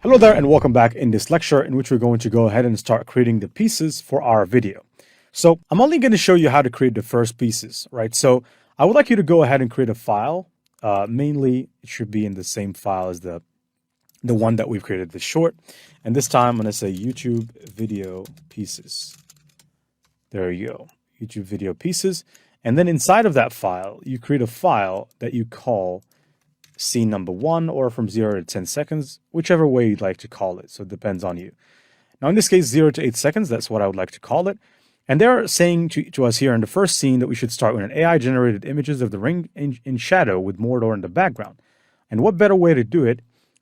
Hello there and welcome back in this lecture in which we're going to go ahead and start creating the pieces for our video. So I'm only going to show you how to create the first pieces, right? So I would like you to go ahead and create a file. Mainly it should be in the same file as the one that we've created, the short. And this time I'm going to say YouTube video pieces. There you go, YouTube video pieces. And then inside of that file, you create a file that you call scene number 1 or from 0 to 10 seconds, whichever way you'd like to call it. So it depends on you. Now, in this case, 0 to 8 seconds, that's what I would like to call it. And they're saying to us here in the first scene that we should start with an AI-generated images of the ring in shadow with Mordor in the background. And what better way to do it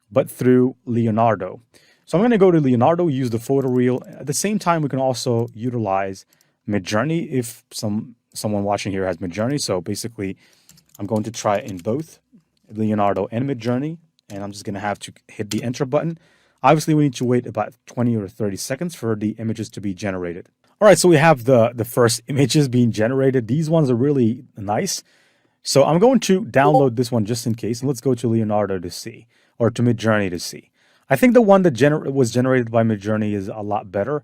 but through Leonardo? So I'm going to go to Leonardo, use the photo reel. At the same time, we can also utilize MidJourney if someone watching here has MidJourney. So basically, I'm going to try in both Leonardo and MidJourney, and I'm just going to have to hit the enter button. Obviously, we need to wait about 20 or 30 seconds for the images to be generated. All right, so we have the first images being generated. These ones are really nice. So I'm going to download this one just in case, and let's go to Leonardo to see, or to MidJourney to see. I think the one that was generated by MidJourney is a lot better.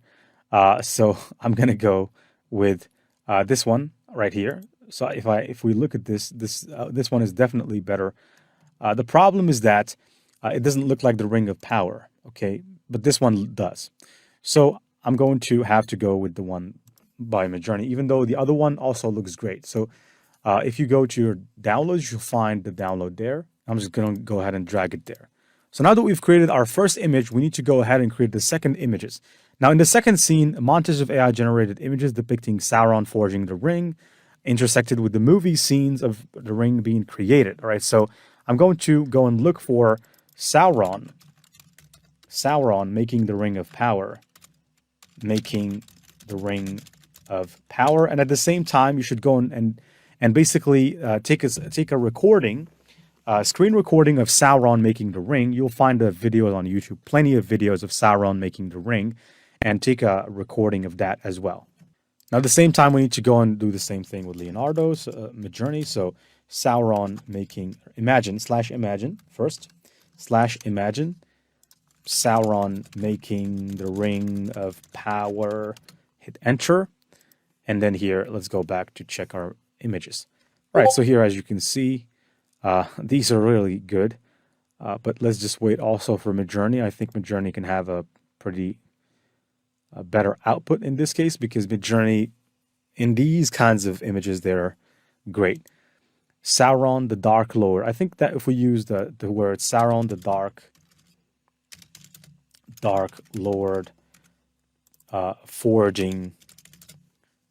So I'm going to go with this one right here. So if we look at this one is definitely better. The problem is that it doesn't look like the Ring of Power, okay? But this one does. So I'm going to have to go with the one by MidJourney, even though the other one also looks great. So if you go to your downloads, you'll find the download there. I'm just going to go ahead and drag it there. So now that we've created our first image, we need to go ahead and create the second images. Now in the second scene, a montage of AI-generated images depicting Sauron forging the ring intersected with the movie scenes of the ring being created. All right, so I'm going to go and look for Sauron making the Ring of Power. Making the Ring of Power. And at the same time, you should go and basically take a recording, screen recording of Sauron making the ring. You'll find the videos on YouTube, plenty of videos of Sauron making the ring, and take a recording of that as well. Now, at the same time, we need to go and do the same thing with Leonardo's MidJourney. So Sauron making, imagine first, /imagine, Sauron making the Ring of Power, hit enter. And then here, let's go back to check our images. All right, so here, as you can see, these are really good. But let's just wait also for MidJourney. I think MidJourney can have a pretty better output in this case, because MidJourney, in these kinds of images, they're great. Sauron the Dark Lord. I think that if we use the word Sauron the Dark Lord forging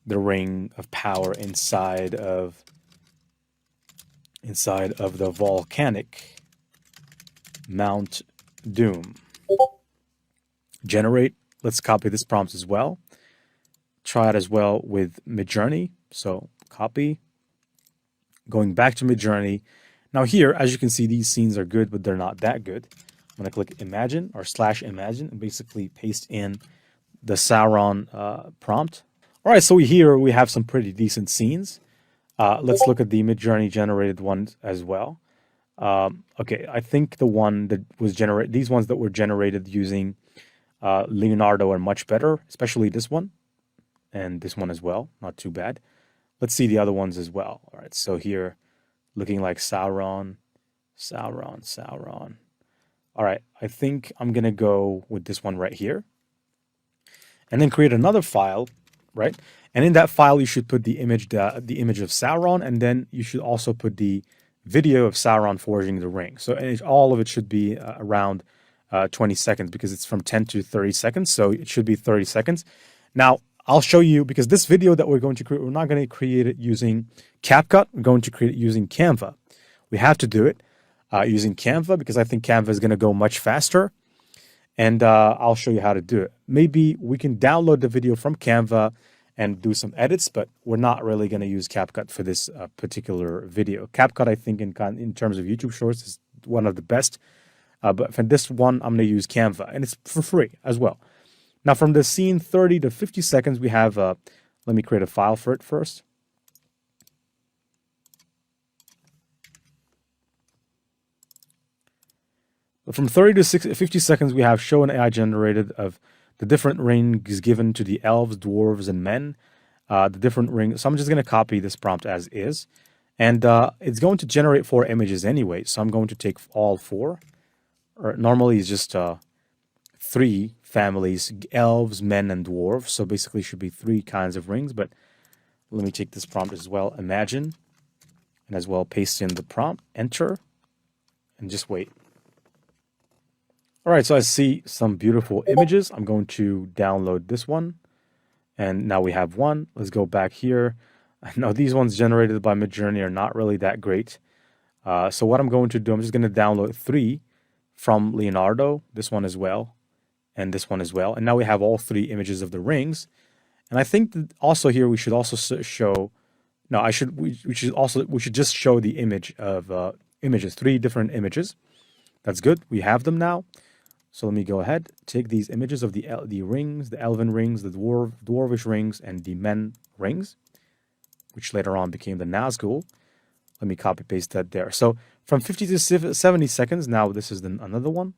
the Ring of Power inside of the volcanic Mount Doom. Generate. Let's copy this prompt as well. Try it as well with MidJourney. So copy. Going back to MidJourney. Now here, as you can see, these scenes are good, but they're not that good. I'm going to click Imagine or /Imagine and basically paste in the Sauron prompt. All right, so here we have some pretty decent scenes. Let's look at the MidJourney generated ones as well. Okay, I think the one that was generated, these ones that were generated using Leonardo are much better, especially this one and this one as well. Not too bad. Let's see the other ones as well. All right, so here, looking like Sauron. All right, I think I'm going to go with this one right here. And then create another file, right? And in that file, you should put the image of Sauron, and then you should also put the video of Sauron forging the ring. So all of it should be around 20 seconds, because it's from 10 to 30 seconds. So it should be 30 seconds. Now, I'll show you, because this video that we're going to create, we're not going to create it using CapCut. We're going to create it using Canva. We have to do it using Canva, because I think Canva is going to go much faster. And I'll show you how to do it. Maybe we can download the video from Canva and do some edits, but we're not really going to use CapCut for this particular video. CapCut, I think, in terms of YouTube Shorts, is one of the best. But for this one, I'm going to use Canva, and it's for free as well. Now, from the scene 30 to 50 seconds, we have, let me create a file for it first. From 30 to 50 seconds, we have show an AI generated of the different rings given to the elves, dwarves, and men. The different rings. So I'm just going to copy this prompt as is. And it's going to generate 4 images anyway. So I'm going to take all 4. Or normally it's just 3 families, elves, men, and dwarves. So basically it should be 3 kinds of rings. But let me take this prompt as well. Imagine. And as well paste in the prompt. Enter. And just wait. All right, so I see some beautiful images. I'm going to download this one. And now we have one. Let's go back here. Now these ones generated by MidJourney are not really that great. So what I'm going to do, I'm just going to download 3 from Leonardo, this one as well, and this one as well. And now we have all 3 images of the rings. And I think that also here we should also show, no, we should just show the image of images, 3 different images. That's good. We have them now. So let me go ahead, take these images of the rings, the elven rings, the dwarvish rings, and the men rings, which later on became the Nazgul. Let me copy paste that there. So from 50 to 70 seconds, now this is another one.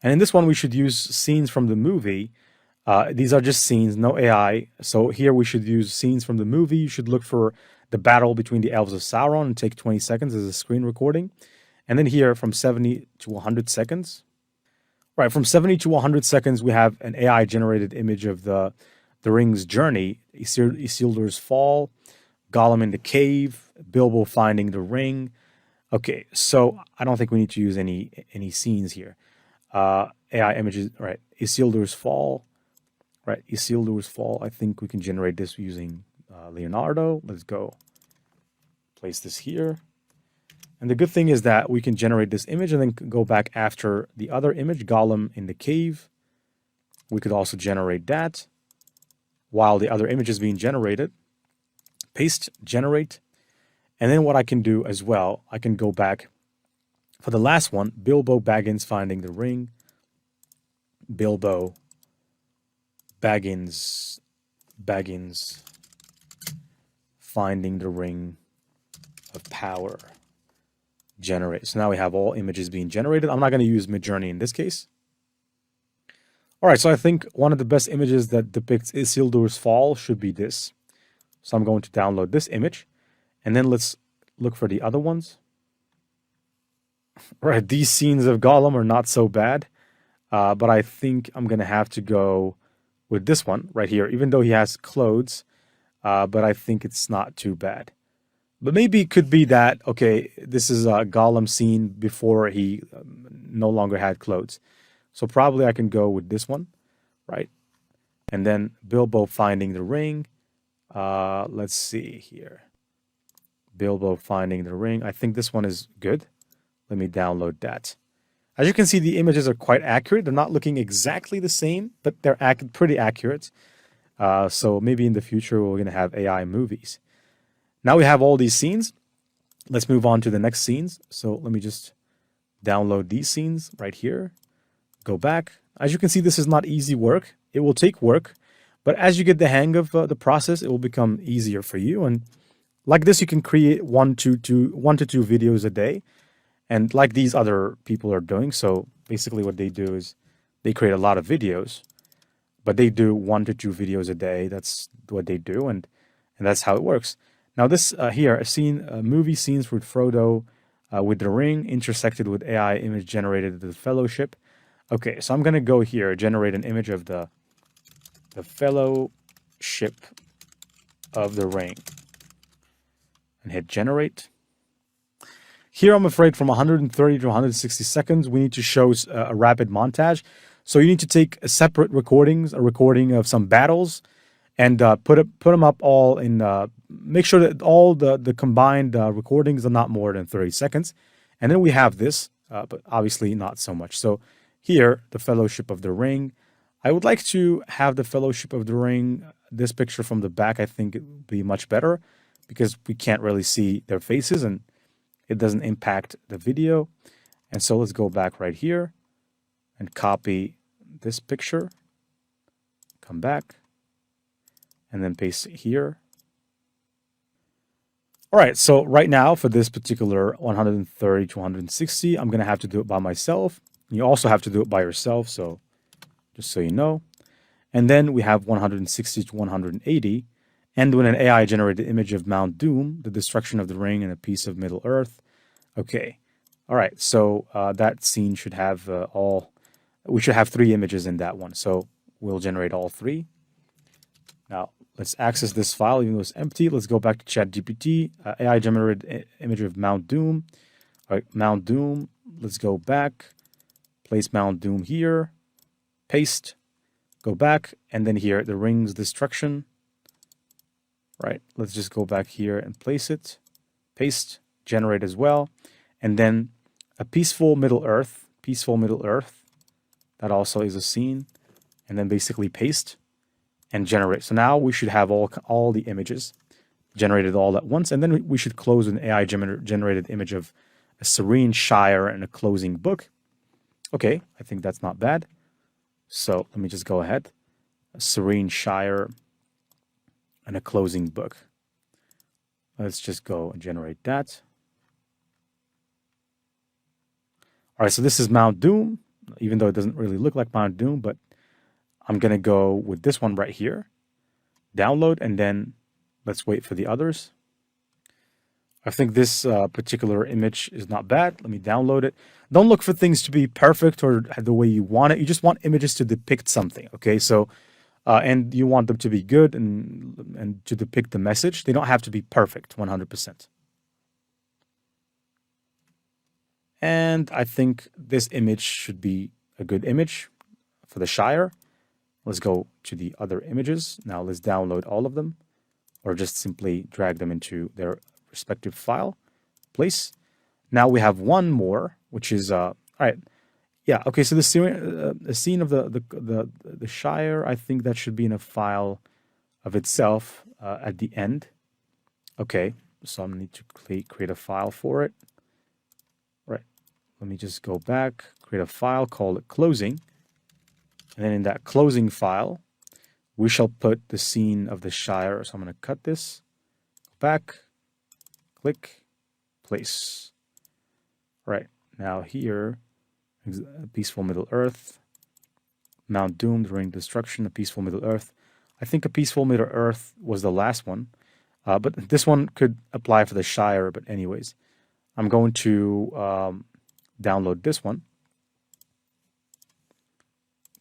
And in this one, we should use scenes from the movie. These are just scenes, no AI. So here we should use scenes from the movie. You should look for the battle between the elves of Sauron and take 20 seconds as a screen recording. And then here from 70 to 100 seconds. Right, from 70 to 100 seconds, we have an AI-generated image of the ring's journey, Isildur's fall, Gollum in the cave, Bilbo finding the ring. Okay, so I don't think we need to use any scenes here. AI images, right, Isildur's fall, right, Isildur's fall. I think we can generate this using Leonardo. Let's go place this here. And the good thing is that we can generate this image and then go back after the other image, Gollum in the cave. We could also generate that while the other image is being generated. Paste, generate. And then what I can do as well, I can go back for the last one, Bilbo Baggins finding the ring. Bilbo Baggins finding the ring of power. Generate. So now we have all images being generated. I'm not going to use MidJourney in this case. All right, so I think one of the best images that depicts Isildur's fall should be this. So I'm going to download this image, and then let's look for the other ones. All right, these scenes of Gollum are not so bad, but I think I'm going to have to go with this one right here, even though he has clothes, but I think it's not too bad. But maybe it could be that, okay, this is a Gollum scene before he no longer had clothes. So probably I can go with this one, right? And then Bilbo finding the ring. Let's see here. Bilbo finding the ring. I think this one is good. Let me download that. As you can see, the images are quite accurate. They're not looking exactly the same, but they're pretty accurate. So maybe in the future we're going to have AI movies. Now we have all these scenes. Let's move on to the next scenes. So let me just download these scenes right here. Go back. As you can see, this is not easy work. It will take work. But as you get the hang of the process, it will become easier for you. And like this, you can create one to two videos a day. And like these other people are doing. So basically what they do is they create a lot of videos. But they do 1 to 2 videos a day. That's what they do. And that's how it works. Now this here, a scene, movie scenes with Frodo with the ring intersected with AI image generated the Fellowship. Okay, so I'm going to go here, generate an image of the Fellowship of the Ring. And hit generate. Here, I'm afraid from 130 to 160 seconds, we need to show a rapid montage. So you need to take separate recordings, a recording of some battles, and put them up all in, make sure that all the combined recordings are not more than 30 seconds. And then we have this, but obviously not so much. So here, the Fellowship of the Ring. I would like to have the Fellowship of the Ring, this picture from the back, I think it would be much better because we can't really see their faces and it doesn't impact the video. And so let's go back right here and copy this picture, come back, and then paste it here. All right, so right now for this particular 130 to 160, I'm going to have to do it by myself. You also have to do it by yourself, so just so you know. And then we have 160 to 180. And when an AI generated image of Mount Doom, the destruction of the ring and a piece of Middle Earth. Okay. All right. So that scene should have we should have 3 images in that one. So we'll generate all 3. Now let's access this file, even though it's empty. Let's go back to ChatGPT. AI generated image of Mount Doom. All right, Mount Doom. Let's go back. Place Mount Doom here. Paste. Go back, and then here, the ring's destruction. Right, let's just go back here and place it. Paste, generate as well. And then a peaceful Middle Earth. Peaceful Middle Earth. That also is a scene. And then basically paste and generate. So now we should have all the images generated all at once. And then we should close an AI generated image of a serene Shire and a closing book. Okay, I think that's not bad. So let me just go ahead. A serene Shire and a closing book. Let's just go and generate that. All right, so this is Mount Doom, even though it doesn't really look like Mount Doom, but I'm going to go with this one right here. Download, and then let's wait for the others. I think this particular image is not bad. Let me download it. Don't look for things to be perfect or the way you want it. You just want images to depict something, okay? So, and you want them to be good and to depict the message. They don't have to be perfect, 100%. And I think this image should be a good image for the Shire. Let's go to the other images. Now let's download all of them, or just simply drag them into their respective file. Place. Now we have one more, which is all right. Yeah, okay. So the scene of the Shire, I think that should be in a file of itself at the end. Okay, so I need to create a file for it. Right. Let me just go back, create a file, call it closing. And then in that closing file, we shall put the scene of the Shire. So I'm going to cut this, back, click, place. Right, now here, a peaceful Middle Earth, Mount Doom during destruction, a peaceful Middle Earth. I think a peaceful Middle Earth was the last one, but this one could apply for the Shire. But anyways, I'm going to download this one.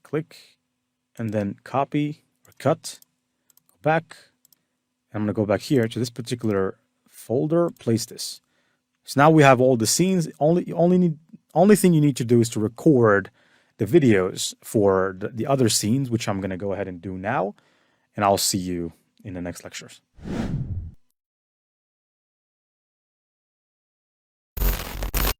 Click, and then copy or cut, go back. I'm going to go back here to this particular folder, place this. So now we have all the scenes. Only thing you need to do is to record the videos for the other scenes, which I'm going to go ahead and do now. And I'll see you in the next lectures.